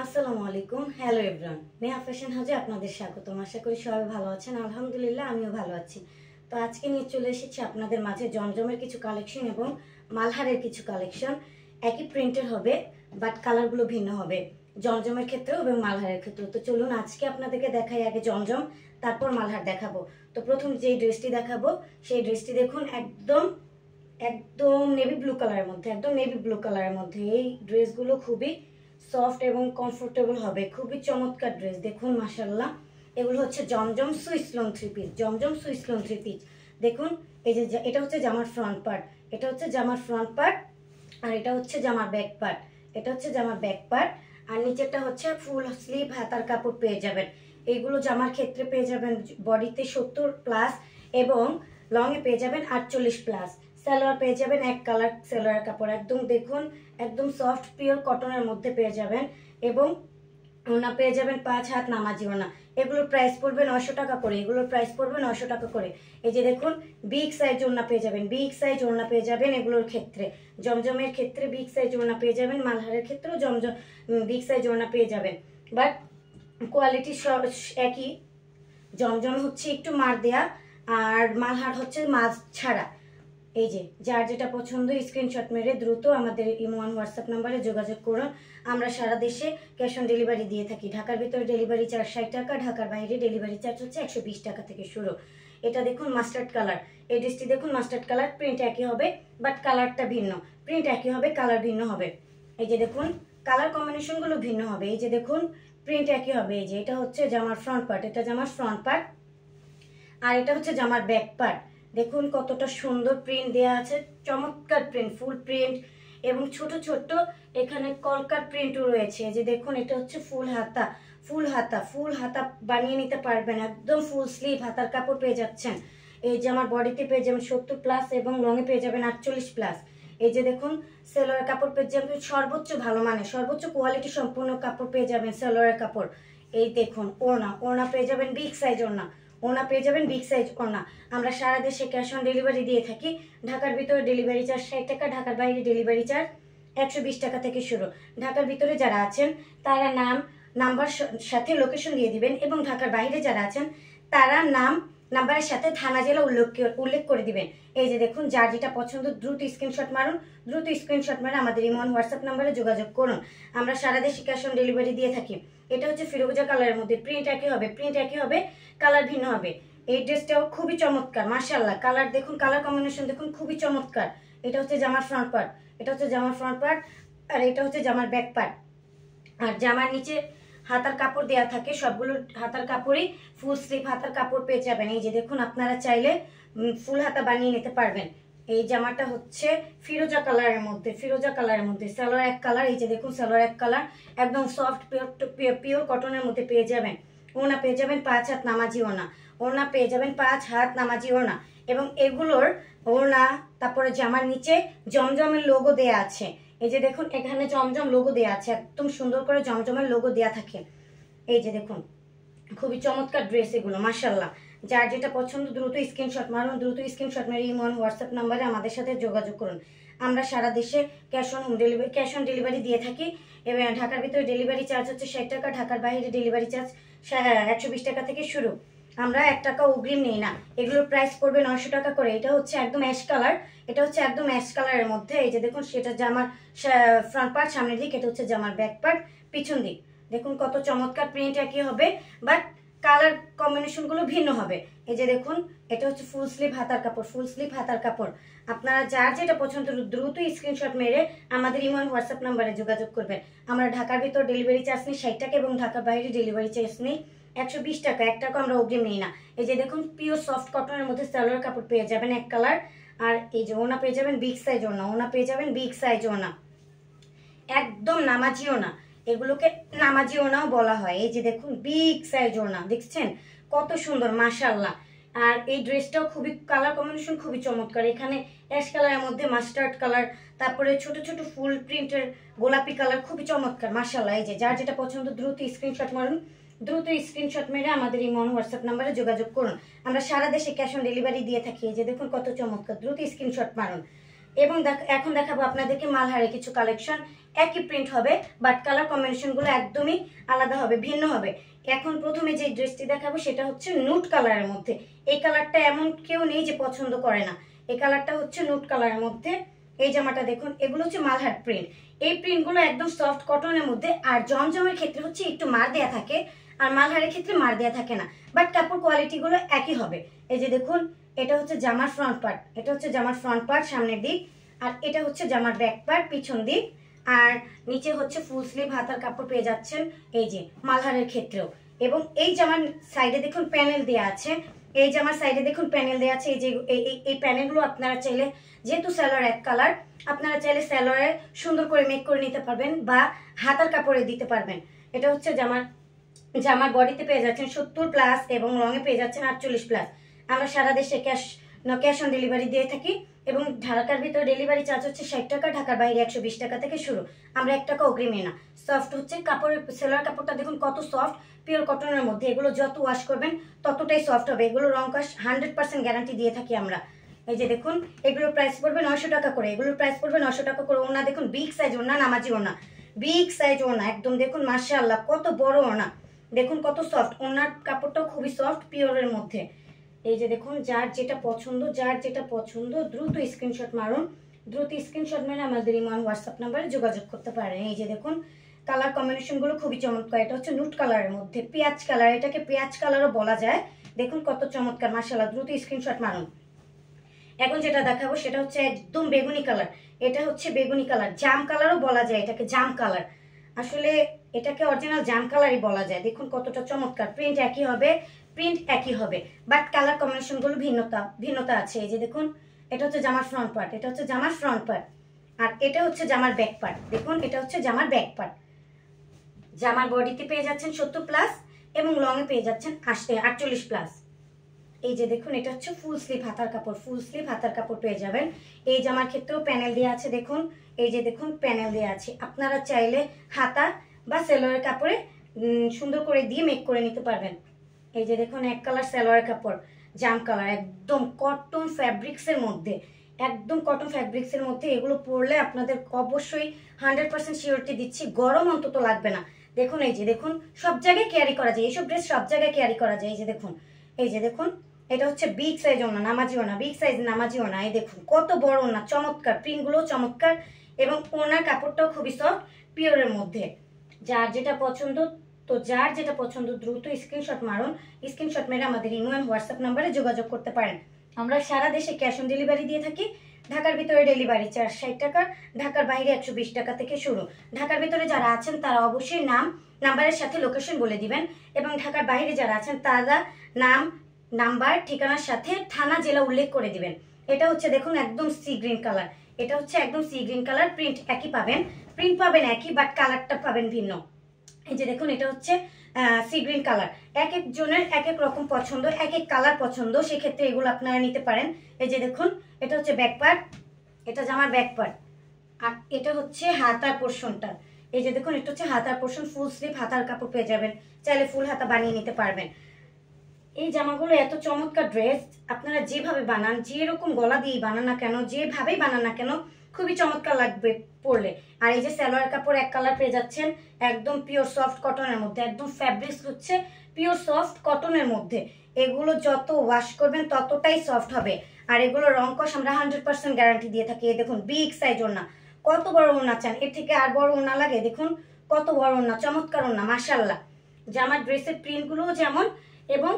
আসসালামু আলাইকুম। Hello everyone, Neha fashion হাউজে আপনাদের স্বাগতম। আশা করি সবাই ভালো আছেন। আলহামদুলিল্লাহ আমিও ভালো আছি। তো আজকে নিয়ে চলে এসেছি আপনাদের মাঝে জমজমের কিছু কালেকশন এবং মালহারের কিছু কালেকশন। একই প্রিন্টের হবে বাট কালারগুলো ভিন্ন হবে, জমজমের ক্ষেত্রেও এবং মালহারের ক্ষেত্রেও। তো চলুন আজকে আপনাদেরকে দেখাই আগে জমজম, তারপর মালহার দেখাবো। তো প্রথম যেই ড্রেসটি দেখাবো সেই ড্রেসটি দেখুন, একদম একদম নেভি ব্লু কালারের মধ্যে, একদম নেভি ব্লু কালারের মধ্যে। এই ড্রেসগুলো খুবই সফট এবং কমফোর্টেবল হবে, খুবই চমৎকার ড্রেস। দেখুন মাশাআল্লাহ, এগুলো হচ্ছে জমজম সুইস লং থ্রি পিস। জমজম সুইস লং থ্রি পিস দেখুন। এই যে এটা হচ্ছে জামার ফ্রন্ট পার্ট, এটা হচ্ছে জামার ফ্রন্ট পার্ট, আর এটা হচ্ছে জামার ব্যাক পার্ট, এটা হচ্ছে জামার ব্যাক পার্ট। আর নিচেরটা হচ্ছে ফুল স্লিভ হাতার কাপড় পেয়ে যাবেন। এইগুলো জামার ক্ষেত্রে পেয়ে যাবেন বডিতে 70+ এবং লংয়ে পেয়ে যাবেন 48+। সালোয়ার পেয়ে যাবেন এক কালার সালোয়ার কাপড়, একদম দেখুন একদম সফট পিওর কটনের মধ্যে পেয়ে যাবেন। এবং ওনা পেয়ে যাবেন 5 হাত নামাজি ওনা। এগুলোর প্রাইস পড়বে 900 টাকা করে, এগুলোর প্রাইস পড়বে 900 টাকা করে। এই যে দেখুন বিগ সাইজ ওনা পেয়ে যাবেন, বিগ সাইজ ওনা পেয়ে যাবেন এগুলোর ক্ষেত্রে। জমজমের ক্ষেত্রে বিগ সাইজ ওনা পেয়ে যাবেন, মালহারের ক্ষেত্রেও জমজম বিগ সাইজ ওনা পেয়ে যাবেন। বাট কোয়ালিটি সব একই। জমজম হচ্ছে একটু মার দেয়া আর মালহার হচ্ছে মাছ ছাড়া। এই যে যার যেটা পছন্দ স্ক্রিনশট মেরে দ্রুত আমাদের ইমো আর হোয়াটসঅ্যাপ নাম্বারে যোগাযোগ করুন। আমরা সারা দেশে ক্যাশ অন ডেলিভারি দিয়ে থাকি। ঢাকার ভিতরে ডেলিভারি চার্জ 60 টাকা, ঢাকার বাইরে ডেলিভারি চার্জ হচ্ছে 120 টাকা থেকে শুরু। এটা দেখুন মাস্টার্ড কালার, এই ড্রেসটি দেখুন মাস্টার্ড কালার। প্রিন্ট একই হবে বাট কালারটা ভিন্ন, প্রিন্ট একই হবে কালার ভিন্ন হবে। এই যে দেখুন কালার কম্বিনেশনগুলো ভিন্ন হবে। এই যে দেখুন প্রিন্ট একই হবে। এই যে এটা হচ্ছে জামার ফ্রন্ট পার্ট, এটা জামার ফ্রন্ট পার্ট, আর এটা হচ্ছে জামার ব্যাক পার্ট। দেখুন কতটা সুন্দর প্রিন্ট দেয়া আছে, চমৎকার প্রিন্ট, ফুল প্রিন্ট এবং ছোট ছোট এখানে কলকার প্রিন্টও রয়েছে। যে দেখুন এটা হচ্ছে ফুল হাতা, ফুল হাতা, ফুল হাতা বানিয়ে নিতে পারবেন, একদম ফুল স্লিভ হাতার কাপড় পেয়ে যাচ্ছেন। এই যে আমার বডিতে পেয়ে যাবেন 70+ এবং লংয়ে পেয়ে যাবেন 48+। এই যে দেখুন সেলোয়ার কাপড় পেয়ে যাবেন সর্বোচ্চ ভালো মানে, সর্বোচ্চ কোয়ালিটি সম্পূর্ণ কাপড় পেয়ে যাবেন সেলোয়ারের কাপড়। এই দেখুন ওড়না, ওড়না পেয়ে যাবেন বিগ সাইজ ওড়না, ওনা পেয়ে যাবেন বিগ সাইজ ওনা। আমরা সারা দেশে ক্যাশ অন ডেলিভারি দিয়ে থাকি। ঢাকার ভিতরে ডেলিভারি চার্জ 60 টাকা, ঢাকার বাইরে ডেলিভারি চার্জ 120 টাকা থেকে শুরু। ঢাকার ভিতরে যারা আছেন তারা নাম নাম্বার সাথে লোকেশন দিয়ে দিবেন এবং ঢাকার বাইরে যারা আছেন তারা নাম নাম্বারের সাথে থানা জেলা উল্লেখ করে দিবেন। এই যে দেখুন যার যেটা পছন্দ দ্রুত স্ক্রিনশট মারুন, দ্রুত স্ক্রিনশট মারে আমাদের ইমন হোয়াটসঅ্যাপ নাম্বারে যোগাযোগ করুন। আমরা সারা দেশে ক্যাশ অন ডেলিভারি দিয়ে থাকি। এটা হচ্ছে ফিরোজা কালারের মধ্যে, প্রিন্ট একই হবে, প্রিন্ট একই হবে, কালার ভিন্ন হবে। এই ড্রেসটাও খুবই চমৎকার মাশাআল্লাহ। কালার দেখুন, কালার কম্বিনেশন দেখুন খুবই চমৎকার। এটা হচ্ছে জামার ফ্রন্ট পার্ট, এটা হচ্ছে জামার ফ্রন্ট পার্ট, আর এটা হচ্ছে জামার ব্যাক পার্ট। আর জামার নিচে হাতার কাপড় দেয়া থাকে, সবগুলো হাতার কাপড়ই ফুল স্লিভ হাতার কাপড় পেয়ে যাবেন। এই যে দেখুন আপনারা চাইলে ফুল হাতা বানিয়ে নিতে পারবেন। এই জামাটা হচ্ছে ফিরোজা কালারের মধ্যে, ফিরোজা কালারের মধ্যে সালোয়ার এক কালার। এই যে দেখুন সালোয়ার এক কালার, একদম সফট পিওর কটনের মধ্যে পেয়ে যাবেন। ওনা পেয়ে যাবেন 5 হাত নামাজি ওনা, ওনা পেয়ে যাবেন 5 হাত নামাজি ওনা। এবং এগুলোর ওনা তারপরে জামার নিচে জমজমের লোগো দেয়া আছে। এই যে দেখুন এখানে জমজম লোগো দেয়া আছে, একদম সুন্দর করে জমজমের লোগো দেয়া থাকে। এই যে দেখুন খুবই চমৎকার ড্রেস এগুলো মাশাআল্লাহ। যার যেটা পছন্দ দ্রুত স্ক্রিনশট মারুন, দ্রুত স্ক্রিনশট মেরে ইমো হোয়াটসঅ্যাপ নাম্বারে আমাদের সাথে যোগাযোগ করুন। আমরা সারা দেশে ক্যাশ অন ডেলিভারি দিয়ে থাকি এবং ঢাকার ভিতরে ডেলিভারি চার্জ হচ্ছে 60 টাকা, ঢাকার বাইরে ডেলিভারি চার্জ 120 টাকা থেকে শুরু। আমরা 1 টাকা অগ্রিম নেই না। এগুলোর প্রাইস পড়বে 900 টাকা করে। এটা হচ্ছে একদম অ্যাশ কালার, এটা হচ্ছে একদম অ্যাশ কালারের মধ্যে। এই যে দেখুন সেটা জামার ফ্রন্ট পার্ট সামনের দিক, এটা হচ্ছে জামার ব্যাক পার্ট পিছন দিক। দেখুন কত চমৎকার, প্রিন্ট একই হবে বাট কালার কম্বিনেশনগুলো ভিন্ন হবে। এই যে দেখুন এটা হচ্ছে ফুল স্লিভ হাতার কাপড়, ফুল স্লিভ হাতার কাপড়। আপনারা যার যেটা পছন্দ দ্রুত স্ক্রিনশট মেরে আমাদের ইমো হোয়াটসঅ্যাপ নাম্বারে যোগাযোগ করবেন। আমরা ঢাকার ভিতর ডেলিভারি চার্জ নিই 60 টাকা এবং ঢাকার বাইরে ডেলিভারি চার্জ নিই 120 টাকা। 1 টাকা আমরা অগ্রিম নিই না। এই যে দেখুন পিওর সফট কটনের মধ্যে সালোয়ার কাপড় পেয়ে যাবেন এক কালার। আর এই যে ওনা পেয়ে যাবেন বিগ সাইজ ওনা, ওনা পেয়ে যাবেন বিগ সাইজ ওনা, একদম নামাজি ওনা। এগুলোকে নামাজি ওনাও বলা হয়। এই যে দেখুন বিগ সাইজ ওনা, দেখছেন কত সুন্দর মাশাআল্লাহ। আর এই ড্রেসটাও খুবই কালার কম্বিনেশন খুবই চমৎকার। এখানে অ্যাশ কালারের মধ্যে মাস্টার্ড কালার, তারপরে ছোট ছোট ফুল প্রিন্টের গোলাপি কালার, খুবই চমৎকার মাশাআল্লাহ। এই যে যার যেটা পছন্দ দ্রুত স্ক্রিনশট মারুন, দ্রুত স্ক্রিনশট মেরে আমাদের ইমো হোয়াটসঅ্যাপ নাম্বারে যোগাযোগ করুন। আমরা সারা দেশে ক্যাশ অন ডেলিভারি দিয়ে থাকি। এই যে দেখুন কত চমৎকার, দ্রুত স্ক্রিনশট মারুন। এবং এখন দেখাবো আপনাদেরকে মালহারের কিছু কালেকশন। একই প্রিন্ট হবে বাট কালার কম্বিনেশনগুলো একদমই আলাদা হবে, ভিন্ন হবে। এখন প্রথমে যে ড্রেসটি দেখাবো সেটা হচ্ছে নুট কালারের মধ্যে। এই কালারটা এমন কেউ নেই যে পছন্দ করে না। এই কালারটা হচ্ছে নুট কালারের মধ্যে। এই জামাটা দেখুন, এগুলো হচ্ছে মালহার প্রিন্ট। এই প্রিন্টগুলো একদম সফট কটনের মধ্যে। আর জমজমের ক্ষেত্রে হচ্ছে একটু মার দেয়া থাকে, আর মালহারের ক্ষেত্রে মার দেয়া থাকে না, বাট কাপড় কোয়ালিটিগুলো একই হবে। এই যে দেখুন, এটা হচ্ছে জামার ফ্রন্ট পার্ট, এটা হচ্ছে জামার ফ্রন্ট পার্ট সামনের দিক, আর এটা হচ্ছে জামার ব্যাক পার্ট পিছন দিক। আর নিচে হচ্ছে ফুল স্লিভ হাতার কাপড় পেয়ে যাচ্ছেন এই যে মালহারের ক্ষেত্রেও। এবং এই জামার সাইডে দেখুন প্যানেল দেওয়া আছে, এই জামার সাইডে দেখুন প্যানেল দেওয়া আছে। এই যে এই প্যানেলগুলো আপনারা চাইলে, যেহেতু স্যালোয়ার এক কালার, আপনারা চাইলে স্যালোয়ারে সুন্দর করে মেক করে নিতে পারবেন বা হাতার কাপড়ে দিতে পারবেন। এটা হচ্ছে জামার বডিতে পেয়ে যাচ্ছেন 70+ এবং লংয়ে পেয়ে যাচ্ছেন 48+। আমরা সারা দেশে ক্যাশ অন ডেলিভারি দিয়ে থাকি এবং ঢাকার ভিতরে ডেলিভারি চার্জ হচ্ছে 60 টাকা, ঢাকার বাইরে 120 টাকা থেকে শুরু। আমরা 1 টাকা অগ্রিমে না। সফট হচ্ছে কাপড়ের, সেলোয়ার কাপড়টা দেখুন কত সফট, পিওর কটনের মধ্যে। এগুলো যত ওয়াশ করবেন ততটাই সফট হবে। এগুলো রং কস 100% গ্যারান্টি দিয়ে থাকি আমরা। এই যে দেখুন, এগুলোর প্রাইস পড়বে 900 টাকা করে। এগুলোর প্রাইস পড়বে 900 টাকা করে। ওনা দেখুন বিগ সাইজ ওনা, নামাজি ওনা, বিগ সাইজ ওনা একদম। দেখুন মাশাআল্লাহ কত বড় ওনা, দেখুন কত সফট। ওনার কাপড়টাও খুবই সফট পিওরের মধ্যে। এই যে দেখুন, যার যেটা পছন্দ দ্রুত স্ক্রিনশট মারুন। দ্রুত স্ক্রিনশট মেরে আমাদের ইমন হোয়াটসঅ্যাপ নাম্বারে যোগাযোগ করতে পারেন। এই যে দেখুন, কালার কম্বিনেশন গুলো খুবই চমৎকার। এটা হচ্ছে নুট কালারের মধ্যে পেঁয়াজ কালার, এটাকে পেঁয়াজ কালারও বলা যায়। দেখুন কত চমৎকার, মাশাআল্লাহ। দ্রুত স্ক্রিনশট মারুন। এখন যেটা দেখাবো সেটা হচ্ছে একদম বেগুনি কালার। এটা হচ্ছে বেগুনি কালার, জাম কালারও বলা যায় এটাকে, জাম কালার। আসলে এটাকে অরিজিনাল জাম কালারই বলা যায়। দেখুন কতটা চমৎকার। প্রিন্ট একই হবে বাট কালার কম্বিনেশন গুলো ভিন্নতা আছে। এই যে দেখুন, এটা হচ্ছে জামার ফ্রন্ট পার্ট, এটা হচ্ছে জামার ফ্রন্ট পার্ট, আর এটা হচ্ছে জামার ব্যাক পার্ট। দেখুন এটা হচ্ছে জামার ব্যাক পার্ট। জামার বডিতে পেয়ে যাচ্ছেন 70+ এবং লং এ পেয়ে যাচ্ছেন 48+। এই যে দেখুন, এটা হচ্ছে ফুল স্লিভ হাতার কাপড়, ফুল স্লিভ হাতার কাপড় পেয়ে যাবেন। এই জামার ক্ষেত্রেও প্যানেল দেওয়া আছে। দেখুন এই যে দেখুন, প্যানেল দেওয়া আছে। আপনারা চাইলে হাতা বা সেলোয়ারের কাপড়ে সুন্দর করে দিয়ে মেক করে নিতে পারবেন। এই যে দেখুন, এক কালার সেলোয়ারের কাপড়, জাম কালার, একদম কটন ফ্যাব্রিক্সের মধ্যে, একদম কটন ফ্যাব্রিক্সের মধ্যে। এগুলো পরলে আপনাদের অবশ্যই 100% সিওরিটি দিচ্ছি, গরম অন্তত লাগবে না। দেখুন এই যে দেখুন, সব জায়গায় ক্যারি করা যায়, এইসব ড্রেস সব জায়গায় ক্যারি করা যায়। এই যে দেখুন, এটা হচ্ছে বিগ সাইজ ওনা, নামাজি ওনা, বিগ সাইজ নামাজি ওনা। এই দেখুন কত বড় ওনা, চমৎকার। প্রিন্টগুলো চমৎকার এবং ওনার কাপড়টাও খুবই সফট পিওরের মধ্যে। যার যেটা পছন্দ দ্রুত স্ক্রিনশট মারুন। স্ক্রিনশট মেরে আমাদের ইমো এন্ড হোয়াটসঅ্যাপ নাম্বারে যোগাযোগ করতে পারেন। আমরা সারা দেশে ক্যাশ অন ডেলিভারি দিয়ে থাকি। ঢাকার ভিতরে ডেলিভারি চার্জ 60 টাকা, ঢাকার বাইরে 120 টাকা থেকে শুরু। ঢাকার ভিতরে যারা আছেন তারা অবশ্যই নাম্বারের সাথে লোকেশন বলে দিবেন, এবং ঢাকার বাইরে যারা আছেন তারা নাম, নাম্বার, ঠিকানার সাথে থানা, জেলা উল্লেখ করে দিবেন। এটা হচ্ছে দেখুন একদম সি গ্রিন কালার, এটা হচ্ছে একদম সি গ্রিন কালার। প্রিন্ট একই পাবেন, একই বাট কালারটা পাবেন ভিন্ন। এই যে দেখুন, এটা হচ্ছে সি গ্রিন কালার। এক একজনের এক এক রকম পছন্দ, এক এক কালার পছন্দ, সেক্ষেত্রে এগুলো আপনারা নিতে পারেন। এই যে দেখুন, এটা হচ্ছে ব্যাক পার্ট, এটা জামার ব্যাক পার্ট, আর এটা হচ্ছে হাতার পোর্শনটা। এই যে দেখুন, এটা হচ্ছে হাতার পোর্শন, ফুল স্লিভ হাতার কাপড় পেয়ে যাবেন। চাইলে ফুল হাতা বানিয়ে নিতে পারবেন। এই জামাগুলো এত চমৎকার ড্রেস, আপনারা যেভাবে বানান, যেরকম গলা দিয়ে বানান না কেন, যেভাবেই বানান না কেন, খুবই চমৎকার লাগবে পরলে। আর এই যে সালোয়ার কাপড় এক কালার পেয়ে যাচ্ছেন, একদম পিওর সফট কটনের মধ্যে, একদম ফ্যাব্রিক্স হচ্ছে পিওর সফট কটনের মধ্যে। এগুলো যত ওয়াশ করবেন ততটাই সফট হবে। আর এগুলো রং কস আমরা 100% গ্যারান্টি দিয়ে থাকি। এই দেখুন বিগ সাইজ ওড়না, কত বড় ওড়না চান, এর থেকে আর বড় ওড়না লাগে? দেখুন কত বড় ওড়না, চমৎকার ওড়না, মাশাআল্লাহ। জামার ড্রেসের প্রিন্টগুলোও যেমন, এবং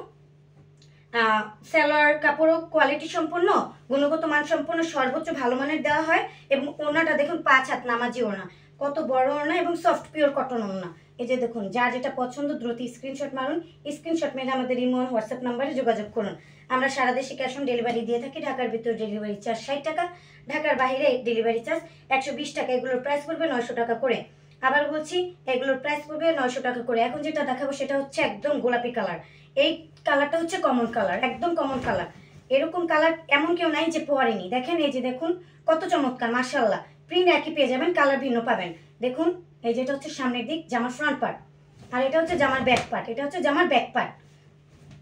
সেলোয়ার কাপড়ও কোয়ালিটি সম্পন্ন, গুণগত মান সম্পন্ন, সর্বোচ্চ ভালো মানের দেওয়া হয়। এবং ওড়নাটা দেখুন 5 হাত নামাজি ওড়না, কত বড় ওড়না এবং সফট পিওর কটন ওড়না। এই যে দেখুন, যার যেটা পছন্দ দ্রুত স্ক্রিনশট মারুন। স্ক্রিনশট মেরে আমাদের ইমো হোয়াটসঅ্যাপ নাম্বারে যোগাযোগ করুন। আমরা সারা দেশে ক্যাশ অন ডেলিভারি দিয়ে থাকি। ঢাকার ভিতরে ডেলিভারি চার্জ 60 টাকা, ঢাকার বাইরে ডেলিভারি চার্জ 120 টাকা। এগুলোর প্রাইস পড়বে 900 টাকা করে। আবার বলছি, এগুলোর প্রাইস পড়বে 900 টাকা করে। এখন যেটা দেখাবো সেটা হচ্ছে একদম গোলাপি কালার। এই কালারটা হচ্ছে কমন কালার, একদম কমন কালার। এরকম কালার এমন কেউ নাই যে পরেনি। দেখেন এই যে দেখুন কত চমৎকার, মাশাআল্লাহ। প্রিন্ট একই পেয়ে যাবেন, কালার ভিন্ন পাবেন। দেখুন এই যেটা হচ্ছে সামনের দিক, জামার ফ্রন্ট পার্ট, আর এটা হচ্ছে জামার ব্যাক পার্ট, এটা হচ্ছে জামার ব্যাক পার্ট,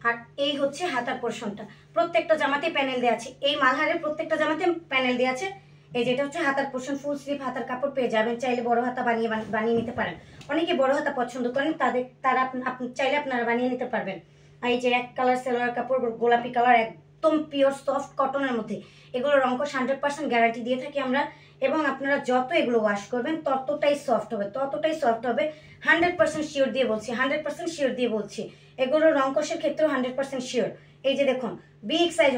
আর এই হচ্ছে হাতার পোর্শনটা। প্রত্যেকটা জামাতে প্যানেল দেওয়া আছে, এই মালহারের প্রত্যেকটা জামাতে প্যানেল দেওয়া আছে। এই যেটা হচ্ছে হাতার পোর্শন, ফুল স্লিভ হাতার কাপড় পেয়ে যাবেন। চাইলে বড় হাতা বানিয়ে নিতে পারেন। অনেকে বড় হাতা পছন্দ করেন, তারা চাইলে আপনারা বানিয়ে নিতে পারবেন। আর এই যে এক কালার সালোয়ার কাপড়, গোলাপি কালার, একদম পিওর সফট কটনের মধ্যে। এগুলো রংকশ 100% গ্যারান্টি দিয়ে থাকি আমরা। এবং আপনারা যত এগুলো ওয়াশ করবেন ততটাই সফট হবে, 100% শিওর দিয়ে বলছি, 100% শিওর দিয়ে বলছি। এগুলো রংকশের ক্ষেত্রেও 100% শিওর। এই যে দেখুন, বিগ সাইজ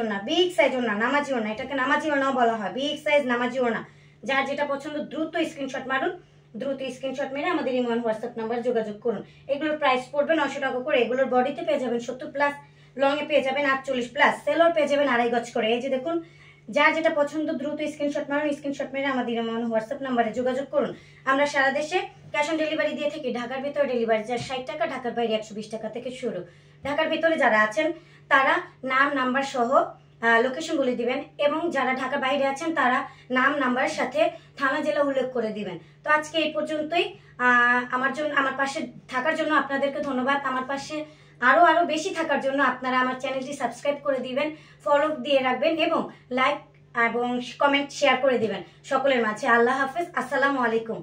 ওড়না, নামাজি ওড়না, এটাকে নামাজি ওড়নাও বলা হয়, বিগ সাইজ নামাজি ওড়না। যার যেটা পছন্দ দ্রুত স্ক্রিনশট মারুন, দ্রুত স্ক্রিনশট মেরে আমাদের ইমো হোয়াটসঅ্যাপ নাম্বার যোগাযোগ করুন। এগুলোর প্রাইস পড়বে 900 টাকা করে। এগুলোর বডিতে পেয়ে যাবেন 70+, লং এ পেয়ে যাবেন 48+, সেলর পেয়ে যাবেন 2.5 গজ করে। এই যে দেখুন, যার যেটা পছন্দ দ্রুত স্ক্রিনশট মারুন, স্ক্রিনশট মেরে আমাদের ইমো হোয়াটসঅ্যাপ নাম্বারে যোগাযোগ করুন। আমরা সারা দেশে ক্যাশ অন ডেলিভারি দিয়ে থাকি। ঢাকার ভিতরে ডেলিভারি চার্জ 60 টাকা, ঢাকার বাইরে 120 টাকা থেকে শুরু। ঢাকার ভিতরে যারা আছেন তারা নাম নাম্বার সহ লোকেশন বলে দিবেন, এবং যারা ঢাকার বাইরে আছেন তারা নাম নাম্বারের সাথে থানা জেলা উল্লেখ করে দিবেন। তো আজকে এই পর্যন্তই। আমার পাশে থাকার জন্য আপনাদেরকে ধন্যবাদ। আমার পাশে আরো বেশি থাকার জন্য আপনারা আমার চ্যানেলটি সাবস্ক্রাইব করে দিবেন, ফলো দিয়ে রাখবেন এবং লাইক এবং কমেন্ট শেয়ার করে দিবেন সকলের মাঝে। আল্লাহ হাফেজ, আসসালামু আলাইকুম।